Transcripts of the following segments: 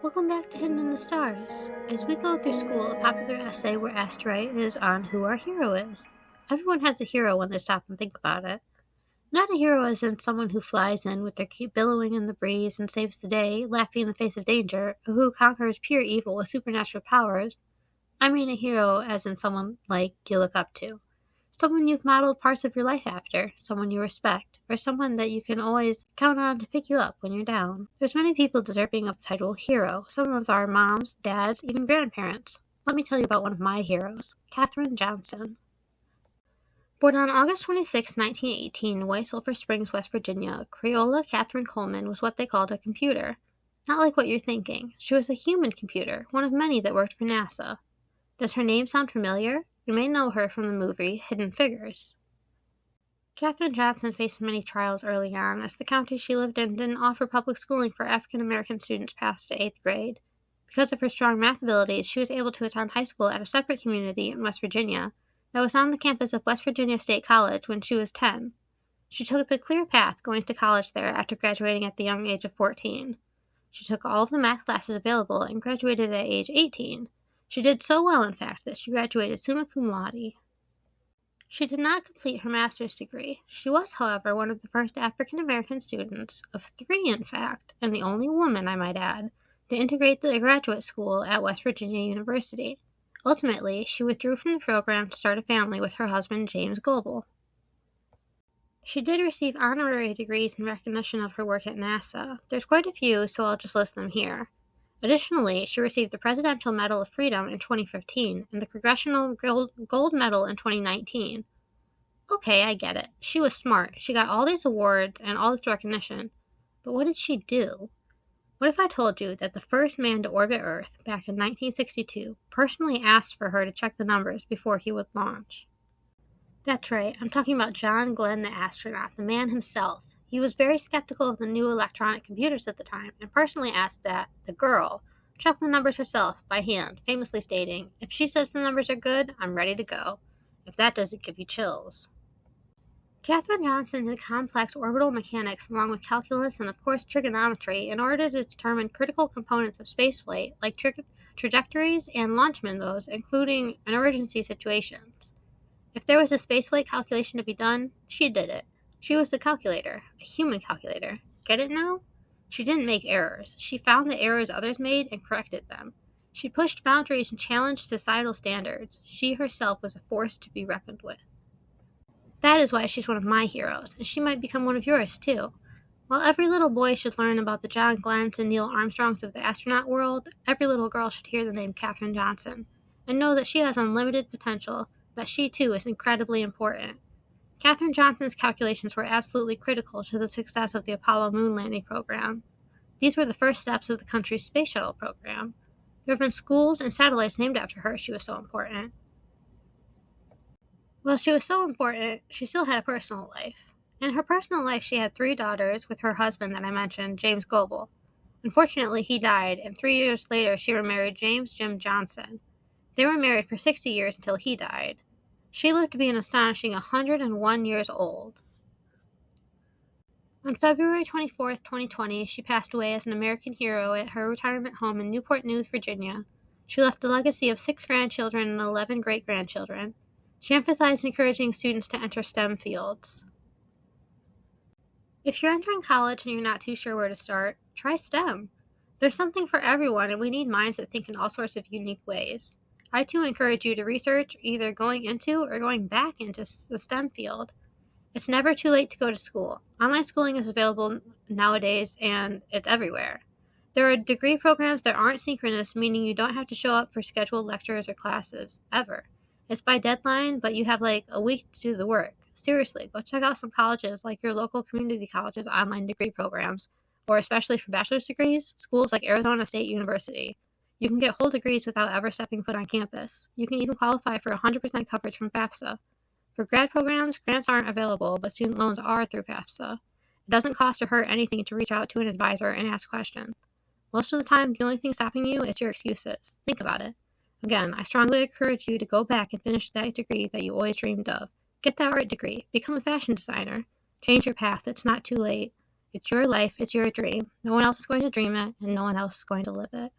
Welcome back to Hidden in the Stars. As we go through school, a popular essay we're asked to write is on who our hero is. Everyone has a hero when they stop and think about it. Not a hero as in someone who flies in with their cape billowing in the breeze and saves the day, laughing in the face of danger, or who conquers pure evil with supernatural powers. I mean a hero as in someone like you look up to. Someone you've modeled parts of your life after, someone you respect, or someone that you can always count on to pick you up when you're down. There's many people deserving of the title hero, some of our moms, dads, even grandparents. Let me tell you about one of my heroes, Katherine Johnson. Born on August 26, 1918, in White Sulphur Springs, West Virginia, Crayola Katherine Coleman was what they called a computer. Not like what you're thinking. She was a human computer, one of many that worked for NASA. Does her name sound familiar? You may know her from the movie Hidden Figures. Katherine Johnson faced many trials early on, as the county she lived in didn't offer public schooling for African American students past the 8th grade. Because of her strong math abilities, she was able to attend high school at a separate community in West Virginia that was on the campus of West Virginia State College when she was 10. She took the clear path going to college there after graduating at the young age of 14. She took all of the math classes available and graduated at age 18. She did so well, in fact, that she graduated summa cum laude. She did not complete her master's degree. She was, however, one of the first African-American students, of 3 in fact, and the only woman, I might add, to integrate the graduate school at West Virginia University. Ultimately, she withdrew from the program to start a family with her husband, James Goebel. She did receive honorary degrees in recognition of her work at NASA. There's quite a few, so I'll just list them here. Additionally, she received the Presidential Medal of Freedom in 2015 and the Congressional Gold Medal in 2019. Okay, I get it. She was smart. She got all these awards and all this recognition. But what did she do? What if I told you that the first man to orbit Earth, back in 1962, personally asked for her to check the numbers before he would launch? That's right, I'm talking about John Glenn the astronaut, the man himself. He was very skeptical of the new electronic computers at the time and personally asked that the girl check the numbers herself by hand, famously stating, "If she says the numbers are good, I'm ready to go. If that doesn't give you chills." Katherine Johnson did complex orbital mechanics along with calculus and of course trigonometry in order to determine critical components of spaceflight like trajectories and launch windows, including emergency situations. If there was a spaceflight calculation to be done, she did it. She was the calculator, a human calculator. Get it now? She didn't make errors. She found the errors others made and corrected them. She pushed boundaries and challenged societal standards. She herself was a force to be reckoned with. That is why she's one of my heroes, and she might become one of yours too. While every little boy should learn about the John Glenns and Neil Armstrongs of the astronaut world, every little girl should hear the name Katherine Johnson and know that she has unlimited potential, that she too is incredibly important. Katherine Johnson's calculations were absolutely critical to the success of the Apollo moon landing program. These were the first steps of the country's space shuttle program. There have been schools and satellites named after her. She was so important. Well, she was so important, she still had a personal life. In her personal life, she had 3 daughters with her husband that I mentioned, James Goebel. Unfortunately, he died, and 3 years later, she remarried James Jim Johnson. They were married for 60 years until he died. She lived to be an astonishing 101 years old. On February 24, 2020, she passed away as an American hero at her retirement home in Newport News, Virginia. She left a legacy of 6 grandchildren and 11 great-grandchildren. She emphasized encouraging students to enter STEM fields. If you're entering college and you're not too sure where to start, try STEM. There's something for everyone, and we need minds that think in all sorts of unique ways. I too encourage you to research either going into or going back into the STEM field. It's never too late to go to school. Online schooling is available nowadays and it's everywhere. There are degree programs that aren't synchronous, meaning you don't have to show up for scheduled lectures or classes, ever. It's by deadline, but you have like a week to do the work. Seriously, go check out some colleges like your local community college's online degree programs, or especially for bachelor's degrees, schools like Arizona State University. You can get whole degrees without ever stepping foot on campus. You can even qualify for 100% coverage from FAFSA. For grad programs, grants aren't available, but student loans are through FAFSA. It doesn't cost or hurt anything to reach out to an advisor and ask questions. Most of the time, the only thing stopping you is your excuses. Think about it. Again, I strongly encourage you to go back and finish that degree that you always dreamed of. Get that art degree. Become a fashion designer. Change your path. It's not too late. It's your life, it's your dream. No one else is going to dream it, and no one else is going to live it.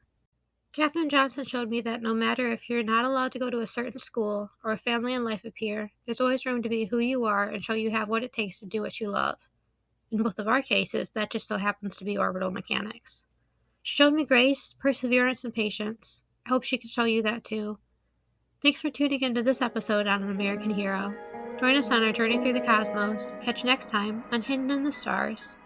Katherine Johnson showed me that no matter if you're not allowed to go to a certain school or a family and life appear, there's always room to be who you are and show you have what it takes to do what you love. In both of our cases, that just so happens to be orbital mechanics. She showed me grace, perseverance, and patience. I hope she can show you that too. Thanks for tuning into this episode on An American Hero. Join us on our journey through the cosmos. Catch you next time on Hidden in the Stars.